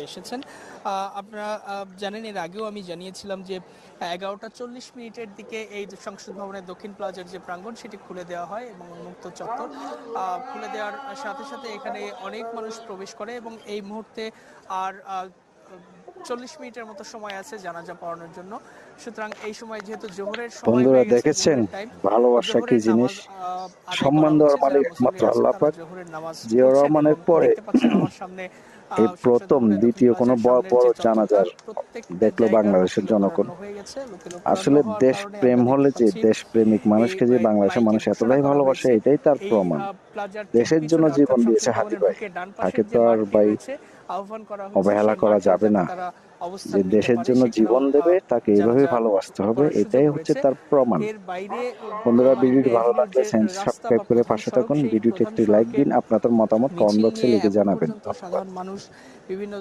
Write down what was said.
এসেছেন। আপনারা জানেন এর আগেও আমি জানিয়েছিলাম যে 11টা 40 মিনিটের দিকে এই সংসদ ভবনের দক্ষিণ প্লাজার যে প্রাঙ্গণ সেটি খুলে দেওয়া হয় এবং উন্মুক্ত চত্বর খুলে দেওয়ার সাথে সাথে এখানে অনেক মানুষ প্রবেশ করে এবং এই মুহূর্তে আর 40 মিনিটের মতো সময় আছে জানাজা পড়ানোর জন্য। সুতরাং এই সময় যেহেতু জোহরের সময় বন্ধুরা হয়ে গেছে, দেখেছেন জোহরের টাইম, ভালোবাসা কি জোহরের জিনিস, নামাজ আদায় করা সম্মান দেওয়ার হচ্ছে। যারা মালিক একমাত্র মুসল্লিরা আছেন আল্লাহ তারা পাক। জোহরের নামাজ জিয়াউর পড়ছেন এবং রহমানের পরে দেখতে পাচ্ছেন আমার সামনে এই সংসদ প্রথম ভবনের দক্ষিণ দ্বিতীয় কোনো প্লাজার বড় সামনের বড় যে চত্বরটা জানাজার প্রত্যেকটা দেখলো জায়গা বাংলাদেশের লোকিলো জনগণ। পড়ানো হয়ে গেছে। লোকিলো পড়ানো আসলে হওয়ার দেশ কারণে প্রেম আমরা হলে দেখতে যে পাচ্ছি দেশপ্রেমিক এই মানুষকে যে বাংলাদেশের মাইকে মানুষ ঘোষণা এতটাই করা ভালোবাসে, হয়েছে। এটাই তার এই প্রমাণ। প্লাজার ঠিক দেশের জন্য পিছনে অর্থাৎ জীবন দিয়েছে সংসদ হাদি ভবনের ভাই, ঢুকে ডান তাকে পাশের তো যে আর মাঠটি ভাই রয়েছে আহ্বান করা হয়েছে অবহেলা সেই করা মাঠেও যাবে যাতে না। তারা অবস্থান যে নিতে দেশের পারে, জন্য সেখানেও জীবন দেবে তাকে এইভাবে জানাজা ভালোবাসতে হবে, পড়ার এটাই সুযোগ হচ্ছে রয়েছে। তার প্রমাণ। এর বাইরে বন্ধুরা ভিডিওটি ভালো মেহেরপুর লাগলে যে রাস্তা বা সাবস্ক্রাইব করে প্রধান পাশে সড়ক, থাকুন, সেই ভিডিওটি প্রধান একটি লাইক সড়কে দিন, আপনাদের মতামত কমেন্ট মিছিল বক্সে নিয়ে লিখে এখন জানাবেন। পর্যন্ত ধন্যবাদ। সাধারণ মানুষ বিভিন্ন